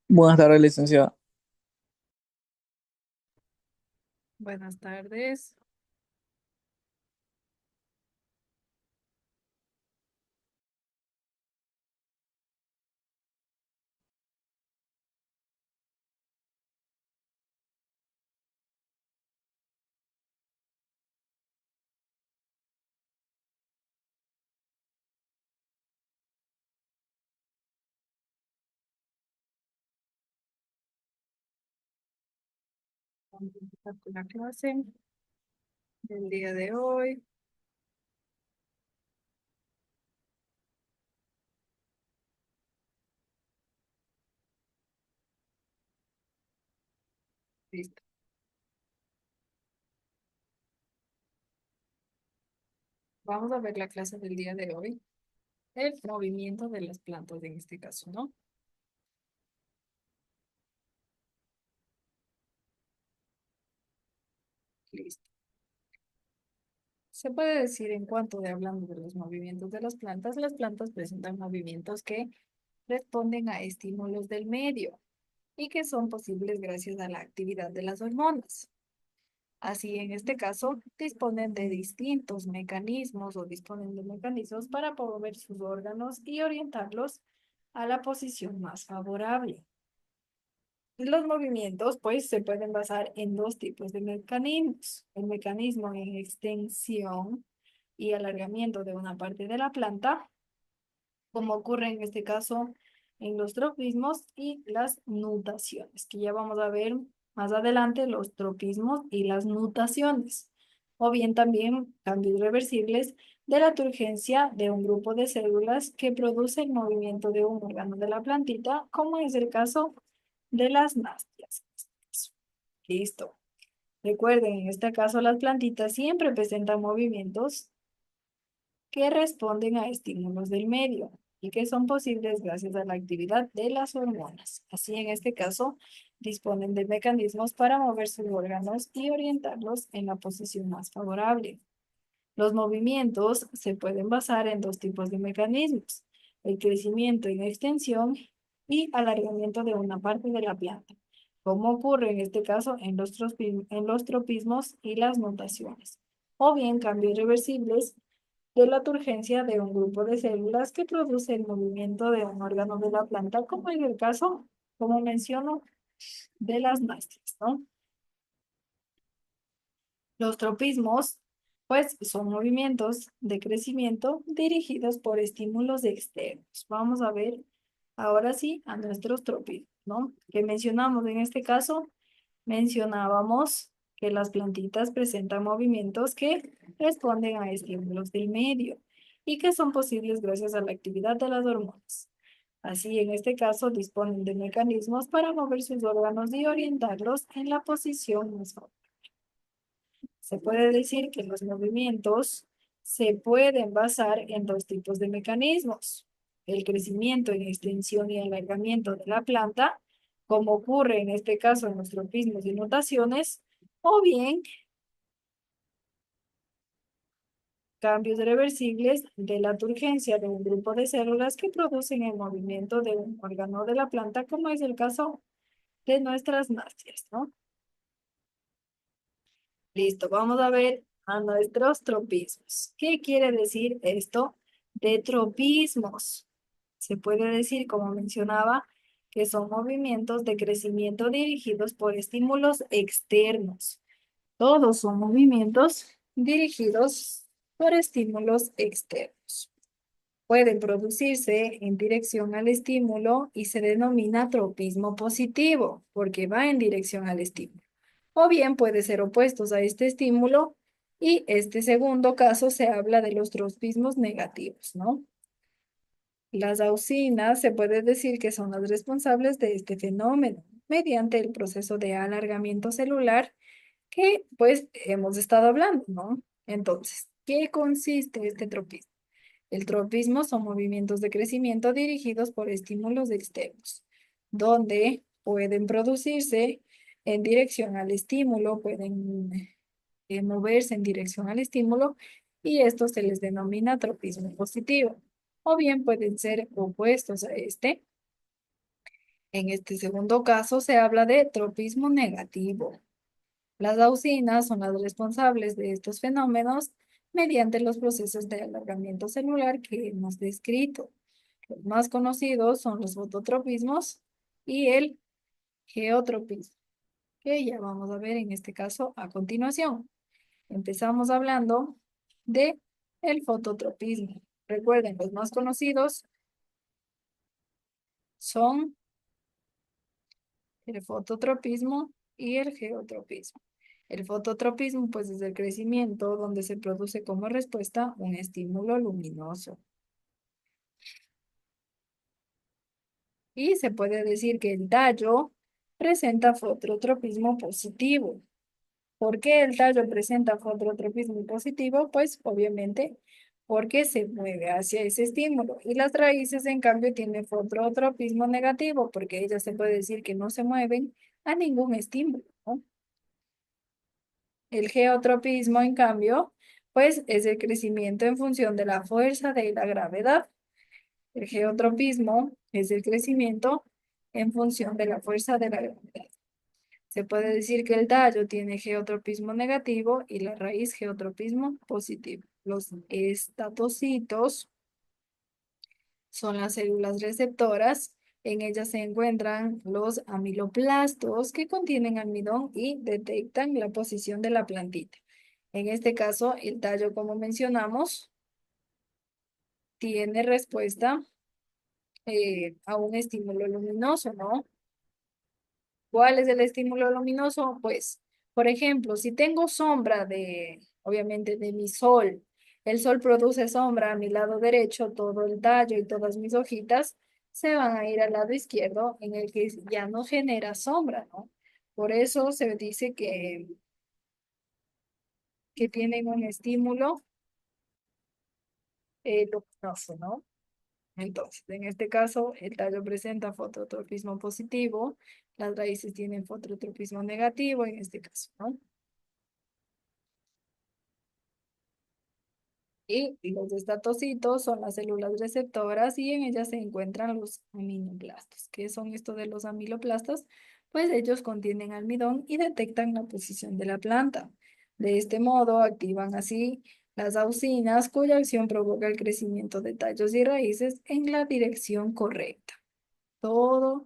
Buenas tardes, licenciada. Buenas tardes. Vamos a empezar con la clase del día de hoy. Listo. Vamos a ver la clase del día de hoy. El movimiento de las plantas en este caso, ¿no? Listo. Se puede decir en cuanto de hablando de los movimientos de las plantas presentan movimientos que responden a estímulos del medio y que son posibles gracias a la actividad de las hormonas. Así, en este caso, disponen de distintos mecanismos o disponen de mecanismos para mover sus órganos y orientarlos a la posición más favorable. Los movimientos, pues, se pueden basar en dos tipos de mecanismos. El mecanismo en extensión y alargamiento de una parte de la planta, como ocurre en este caso en los tropismos y las nutaciones, que ya vamos a ver más adelante los tropismos y las nutaciones, o bien también cambios reversibles de la turgencia de un grupo de células que produce el movimiento de un órgano de la plantita, como es el caso de las nástias. Listo. Recuerden, en este caso las plantitas siempre presentan movimientos que responden a estímulos del medio y que son posibles gracias a la actividad de las hormonas. Así, en este caso, disponen de mecanismos para mover sus órganos y orientarlos en la posición más favorable. Los movimientos se pueden basar en dos tipos de mecanismos: el crecimiento en extensión y alargamiento de una parte de la planta, como ocurre en este caso en los tropismos y las nutaciones, o bien cambios reversibles de la turgencia de un grupo de células que produce el movimiento de un órgano de la planta, como en el caso, como menciono, de las nástias, ¿no? Los tropismos, pues, son movimientos de crecimiento dirigidos por estímulos externos. Vamos a ver ahora sí a nuestros tropismos, ¿no? Que mencionamos en este caso, mencionábamos que las plantitas presentan movimientos que responden a estímulos del medio y que son posibles gracias a la actividad de las hormonas. Así, en este caso, disponen de mecanismos para mover sus órganos y orientarlos en la posición más favorable. Se puede decir que los movimientos se pueden basar en dos tipos de mecanismos: el crecimiento en extensión y alargamiento de la planta, como ocurre en este caso en los tropismos y nutaciones, o bien cambios reversibles de la turgencia de un grupo de células que producen el movimiento de un órgano de la planta, como es el caso de nuestras náuseas, ¿no? Listo, vamos a ver a nuestros tropismos. ¿Qué quiere decir esto de tropismos? Se puede decir, como mencionaba, que son movimientos de crecimiento dirigidos por estímulos externos. Todos son movimientos dirigidos por estímulos externos. Pueden producirse en dirección al estímulo y se denomina tropismo positivo, porque va en dirección al estímulo. O bien puede ser opuestos a este estímulo, y este segundo caso se habla de los tropismos negativos, ¿no? Las auxinas se puede decir que son las responsables de este fenómeno mediante el proceso de alargamiento celular que pues hemos estado hablando, ¿no? Entonces, ¿qué consiste este tropismo? El tropismo son movimientos de crecimiento dirigidos por estímulos externos, donde pueden producirse en dirección al estímulo, pueden moverse en dirección al estímulo, y esto se les denomina tropismo positivo. O bien pueden ser opuestos a este En este segundo caso se habla de tropismo negativo. Las auxinas son las responsables de estos fenómenos mediante los procesos de alargamiento celular que hemos descrito. Los más conocidos son los fototropismos y el geotropismo, que ya vamos a ver en este caso a continuación. Empezamos hablando de el fototropismo. Recuerden, los más conocidos son el fototropismo y el geotropismo. El fototropismo, pues, es el crecimiento donde se produce como respuesta un estímulo luminoso. Y se puede decir que el tallo presenta fototropismo positivo. ¿Por qué el tallo presenta fototropismo positivo? Pues obviamente porque se mueve hacia ese estímulo. Y las raíces, en cambio, tienen fototropismo negativo porque ellas se puede decir que no se mueven a ningún estímulo, ¿no? El geotropismo, en cambio, pues es el crecimiento en función de la fuerza de la gravedad. El geotropismo es el crecimiento en función de la fuerza de la gravedad. Se puede decir que el tallo tiene geotropismo negativo y la raíz geotropismo positivo. Los estatocitos son las células receptoras. En ellas se encuentran los amiloplastos que contienen almidón y detectan la posición de la plantita. En este caso, el tallo, como mencionamos, tiene respuesta a un estímulo luminoso, ¿no? ¿Cuál es el estímulo luminoso? Pues, por ejemplo, si tengo sombra obviamente, de mi sol, el sol produce sombra a mi lado derecho, todo el tallo y todas mis hojitas se van a ir al lado izquierdo en el que ya no genera sombra, ¿no? Por eso se dice que tienen un estímulo luminoso, ¿no? Entonces, en este caso, el tallo presenta fototropismo positivo, las raíces tienen fototropismo negativo en este caso, ¿no? Y los estatocitos son las células receptoras y en ellas se encuentran los aminoplastos. ¿Qué son esto de los amiloplastos? Pues ellos contienen almidón y detectan la posición de la planta. De este modo activan así las auxinas cuya acción provoca el crecimiento de tallos y raíces en la dirección correcta. Todo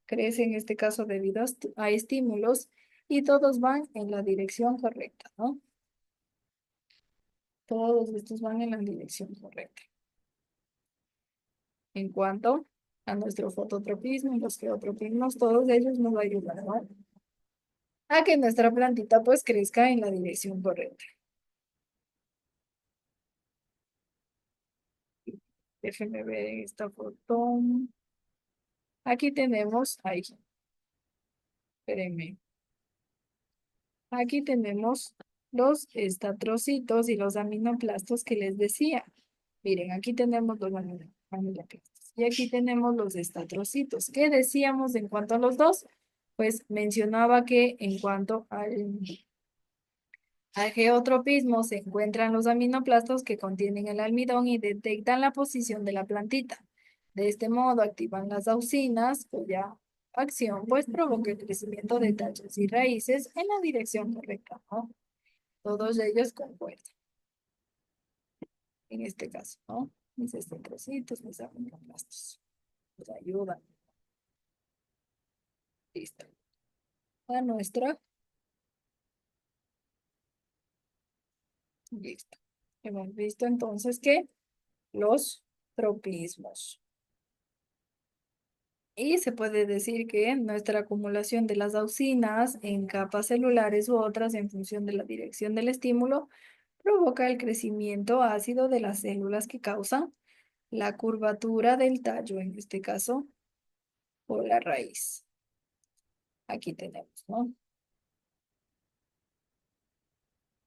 crece en este caso debido a estímulos y todos van en la dirección correcta, ¿no? Todos estos van en la dirección correcta. En cuanto a nuestro fototropismo y los geotropismos, todos ellos nos ayudan, ¿no? A que nuestra plantita pues crezca en la dirección correcta. Déjenme ver en esta foto. Aquí tenemos, ahí, espérenme. Aquí tenemos los estatrocitos y los aminoplastos que les decía. Miren, aquí tenemos los aminoplastos y aquí tenemos los estatrocitos. ¿Qué decíamos en cuanto a los dos? Pues mencionaba que en cuanto al geotropismo se encuentran los aminoplastos que contienen el almidón y detectan la posición de la plantita. De este modo activan las auxinas, cuya acción pues provoca el crecimiento de tallos y raíces en la dirección correcta, ¿no? Todos ellos concuerdan en este caso, ¿no? Mis estatrocitos, mis aminoplastos. Nos ayudan. Listo. A nuestra, listo. Hemos visto entonces que los tropismos. Y se puede decir que nuestra acumulación de las auxinas en capas celulares u otras en función de la dirección del estímulo provoca el crecimiento ácido de las células que causan la curvatura del tallo, en este caso, por la raíz. Aquí tenemos, ¿no?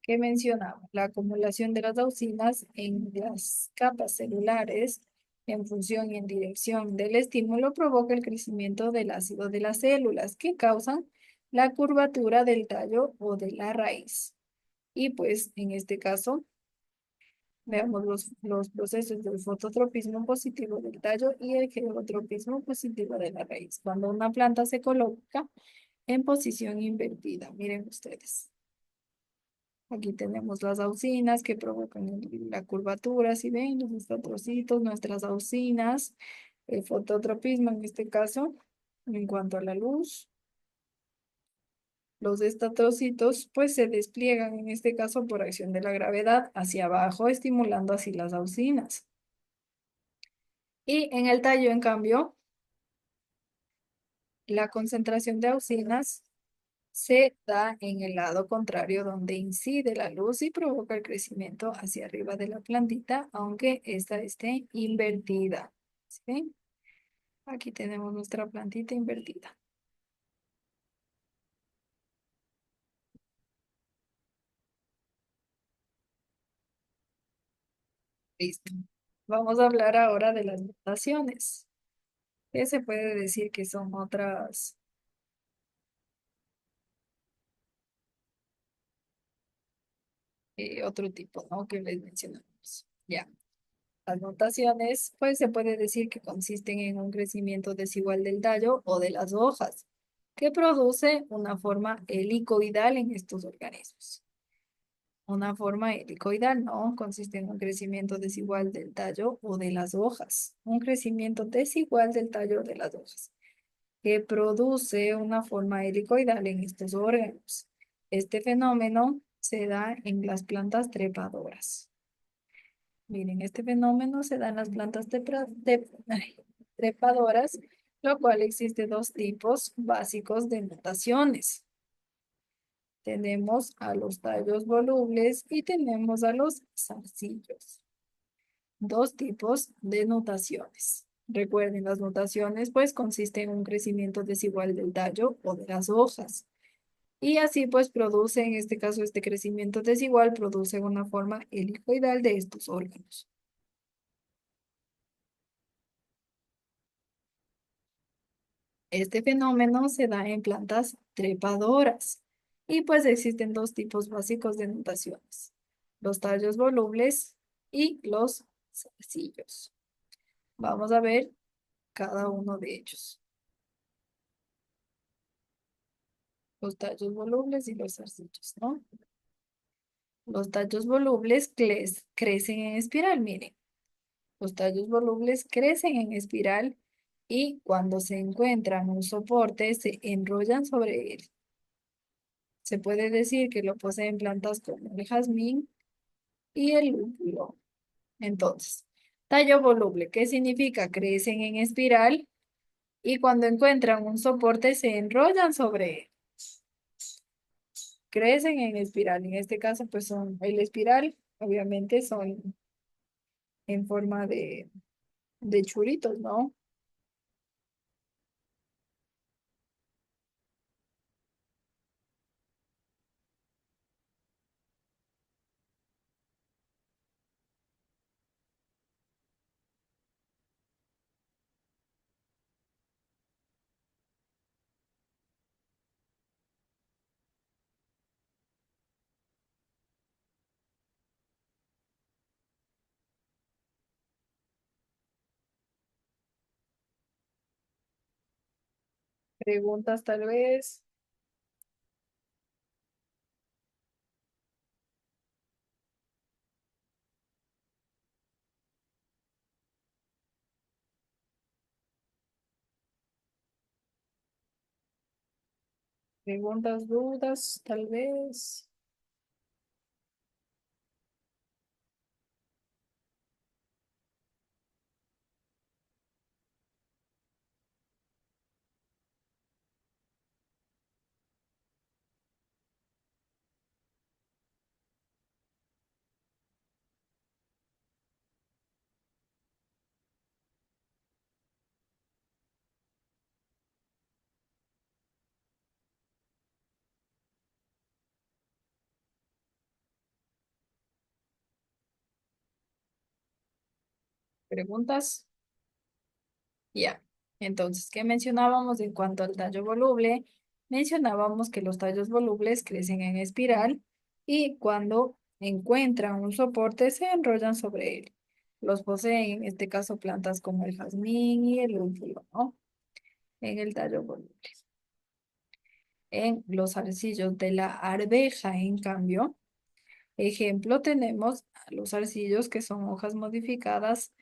Que mencionaba, la acumulación de las auxinas en las capas celulares en función y en dirección del estímulo provoca el crecimiento del ácido de las células que causan la curvatura del tallo o de la raíz. Y pues en este caso Veamos los procesos del fototropismo positivo del tallo y el geotropismo positivo de la raíz. Cuando una planta se coloca en posición invertida, miren ustedes. Aquí tenemos las auxinas que provocan la curvatura, si ven, los estatrocitos, nuestras auxinas, el fototropismo en este caso, en cuanto a la luz. Los estatrocitos pues se despliegan en este caso por acción de la gravedad hacia abajo, estimulando así las auxinas. Y en el tallo, en cambio, la concentración de auxinas se da en el lado contrario donde incide la luz y provoca el crecimiento hacia arriba de la plantita, aunque esta esté invertida. ¿Sí? Aquí tenemos nuestra plantita invertida. Listo. Vamos a hablar ahora de las mutaciones, que se puede decir que son otro tipo, ¿no? Que les mencionamos. Ya. Las mutaciones, pues se puede decir que consisten en un crecimiento desigual del tallo o de las hojas, que produce una forma helicoidal en estos organismos. Una forma helicoidal, ¿no? Consiste en un crecimiento desigual del tallo o de las hojas. Un crecimiento desigual del tallo o de las hojas, que produce una forma helicoidal en estos órganos. Este fenómeno se da en las plantas trepadoras. Miren, este fenómeno se da en las plantas trepadoras, lo cual existe dos tipos básicos de mutaciones. Tenemos a los tallos volubles y tenemos a los zarcillos. Dos tipos de mutaciones. Recuerden, las mutaciones pues consisten en un crecimiento desigual del tallo o de las hojas. Y así pues produce, en este caso, este crecimiento desigual produce una forma helicoidal de estos órganos. Este fenómeno se da en plantas trepadoras y pues existen dos tipos básicos de mutaciones, los tallos volubles y los zarcillos. Vamos a ver cada uno de ellos, los tallos volubles y los zarcillos, ¿no? Los tallos volubles crecen en espiral, miren, los tallos volubles crecen en espiral y cuando se encuentran un soporte se enrollan sobre él. Se puede decir que lo poseen plantas como el jazmín y el lúpulo. Entonces, tallo voluble, ¿qué significa? Crecen en espiral y cuando encuentran un soporte se enrollan sobre él. Crecen en espiral. En este caso, pues son el espiral, obviamente son en forma de churitos, ¿no? Preguntas tal vez, preguntas, dudas, tal vez. Preguntas. Ya. Entonces, ¿qué mencionábamos en cuanto al tallo voluble? Mencionábamos que los tallos volubles crecen en espiral y cuando encuentran un soporte, se enrollan sobre él. Los poseen, en este caso, plantas como el jazmín y el lúpulo, ¿no? En el tallo voluble. En los zarcillos de la arveja, en cambio, ejemplo, tenemos a los zarcillos que son hojas modificadas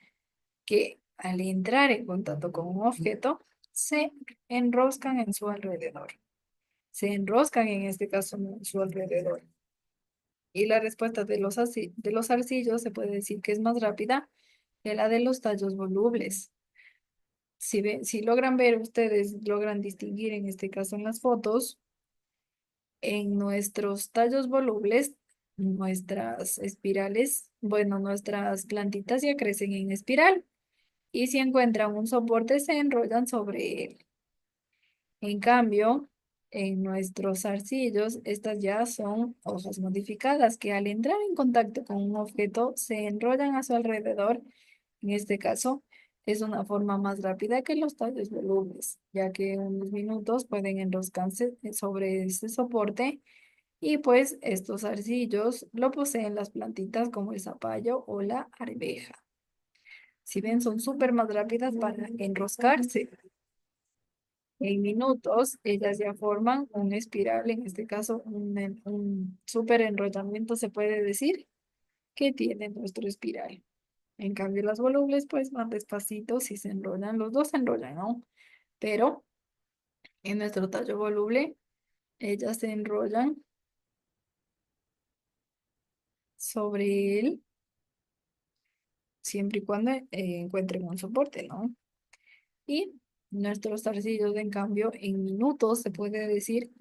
que al entrar en contacto con un objeto se enroscan en su alrededor. Se enroscan en este caso en su alrededor. Y la respuesta de los zarcillos se puede decir que es más rápida que la de los tallos volubles. Si logran ver ustedes, logran distinguir en este caso en las fotos, en nuestros tallos volubles, nuestras espirales, bueno, nuestras plantitas ya crecen en espiral y si encuentran un soporte se enrollan sobre él. En cambio, en nuestros arcillos, estas ya son hojas modificadas que al entrar en contacto con un objeto se enrollan a su alrededor. En este caso, es una forma más rápida que los tallos volubles, ya que en unos minutos pueden enroscarse sobre este soporte y pues estos arcillos lo poseen las plantitas como el zapallo o la arveja. Si ven, son súper más rápidas para enroscarse. En minutos, ellas ya forman una espiral, en este caso un súper enrollamiento se puede decir que tiene nuestro espiral. En cambio, las volubles pues van despacito, si se enrollan, los dos se enrollan, ¿no? Pero en nuestro tallo voluble, ellas se enrollan sobre él siempre y cuando encuentren un soporte, ¿no? Y nuestros zarcillos, en cambio, en minutos se puede decir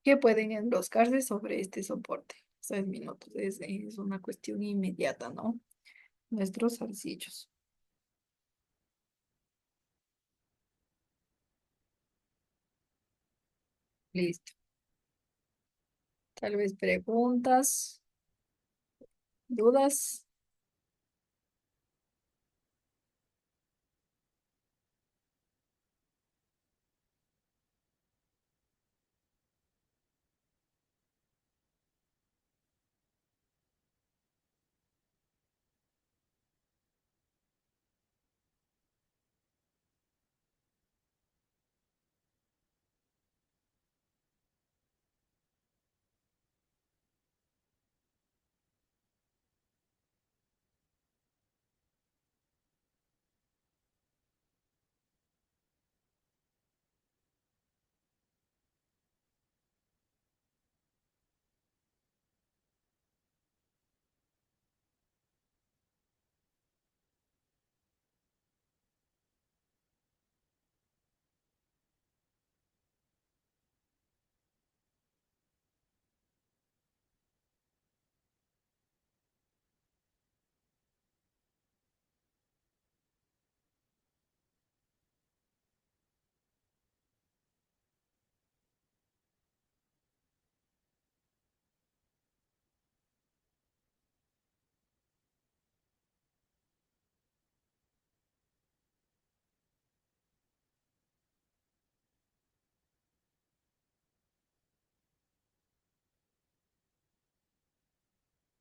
que pueden enroscarse sobre este soporte. 6 minutos, es una cuestión inmediata, ¿no? Nuestros zarcillos. Listo. Tal vez preguntas, dudas.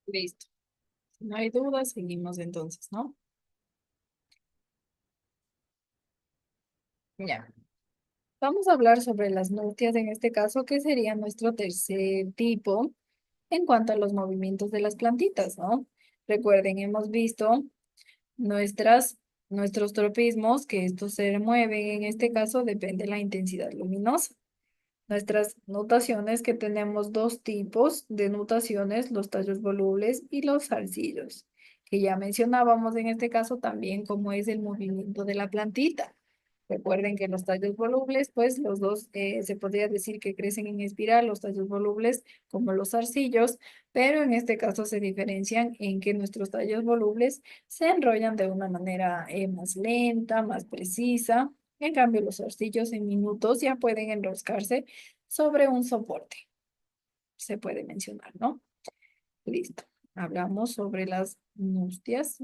Listo. Si no hay dudas, seguimos entonces, ¿no? Ya. Vamos a hablar sobre las nupcias en este caso, que sería nuestro tercer tipo en cuanto a los movimientos de las plantitas, ¿no? Recuerden, hemos visto nuestras, nuestros tropismos, que estos se mueven, en este caso depende de la intensidad luminosa. Nuestras notaciones, que tenemos dos tipos de notaciones, los tallos volubles y los zarcillos, que ya mencionábamos en este caso también cómo es el movimiento de la plantita. Recuerden que los tallos volubles, pues los dos se podría decir que crecen en espiral, los tallos volubles como los zarcillos, pero en este caso se diferencian en que nuestros tallos volubles se enrollan de una manera más lenta, más precisa. En cambio, los zarcillos en minutos ya pueden enroscarse sobre un soporte. Se puede mencionar, ¿no? Listo. Hablamos sobre las nastias,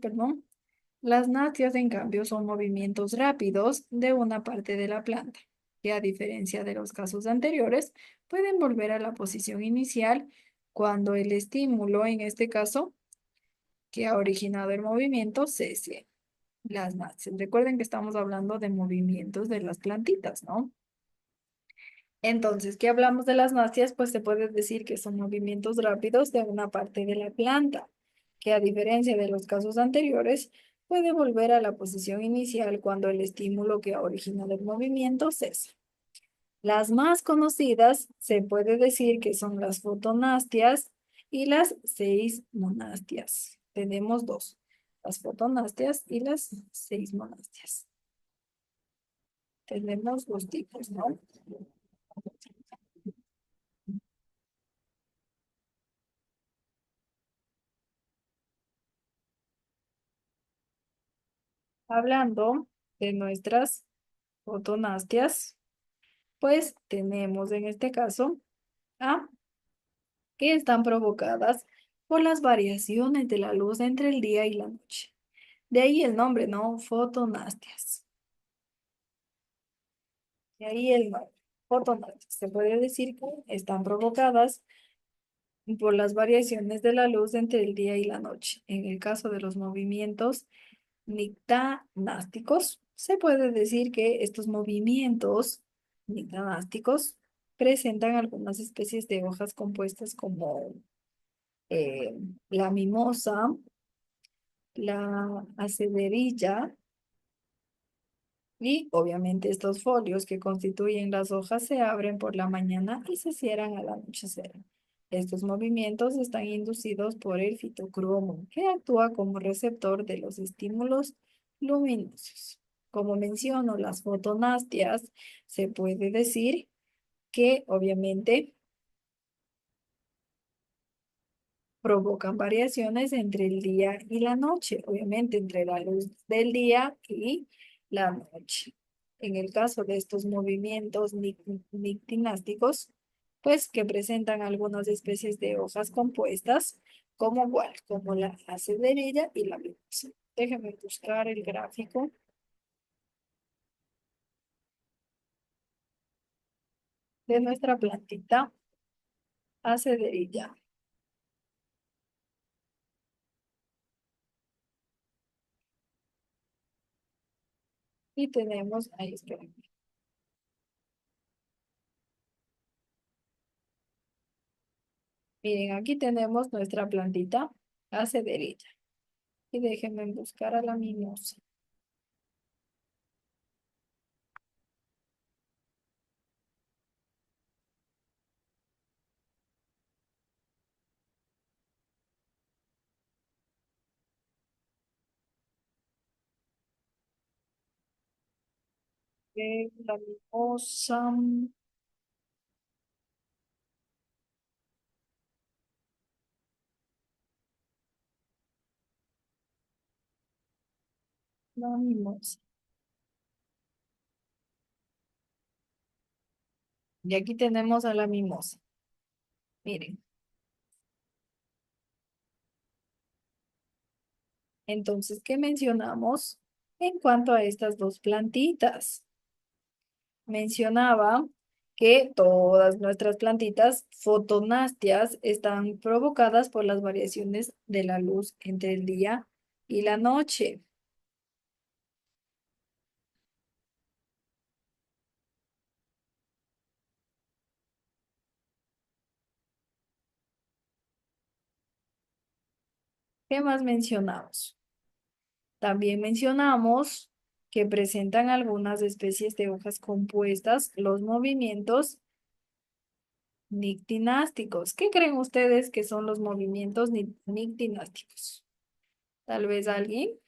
perdón. Las nastias, en cambio, son movimientos rápidos de una parte de la planta. que a diferencia de los casos anteriores, pueden volver a la posición inicial cuando el estímulo, en este caso, que ha originado el movimiento, cese. Las náuseas. Recuerden que estamos hablando de movimientos de las plantitas, ¿no? Entonces, ¿qué hablamos de las náuseas? Pues se puede decir que son movimientos rápidos de una parte de la planta, que a diferencia de los casos anteriores, puede volver a la posición inicial cuando el estímulo que ha originado el movimiento cesa. Las más conocidas se puede decir que son las fotonastias y las seismonastias. Tenemos dos, las fotonastias y las seismonastias. Tenemos dos tipos, ¿no? Hablando de nuestras fotonastias, pues tenemos en este caso A, que están provocadas por las variaciones de la luz entre el día y la noche. De ahí el nombre, ¿no? Fotonastias. De ahí el nombre, fotonastias. Se puede decir que están provocadas por las variaciones de la luz entre el día y la noche. En el caso de los movimientos nictanásticos, se puede decir que estos movimientos nictanásticos presentan algunas especies de hojas compuestas como eh, la mimosa, la acederilla y obviamente estos folios que constituyen las hojas se abren por la mañana y se cierran al anochecer. Estos movimientos están inducidos por el fitocromo, que actúa como receptor de los estímulos luminosos. Como menciono, las fotonastias, se puede decir que obviamente provocan variaciones entre el día y la noche, obviamente entre la luz del día y la noche. En el caso de estos movimientos nictinásticos, pues que presentan algunas especies de hojas compuestas, como igual, como la acederilla y la mimosa. Déjenme buscar el gráfico de nuestra plantita acederilla. Y tenemos, ahí esperen. Miren, aquí tenemos nuestra plantita acederilla. Y déjenme buscar a la mimosa. La mimosa, la mimosa. Y aquí tenemos a la mimosa. Miren, entonces, ¿qué mencionamos en cuanto a estas dos plantitas? Mencionaba que todas nuestras plantitas fotonastias están provocadas por las variaciones de la luz entre el día y la noche. ¿Qué más mencionamos? También mencionamos que presentan algunas especies de hojas compuestas los movimientos nictinásticos. ¿Qué creen ustedes que son los movimientos nictinásticos? Tal vez alguien.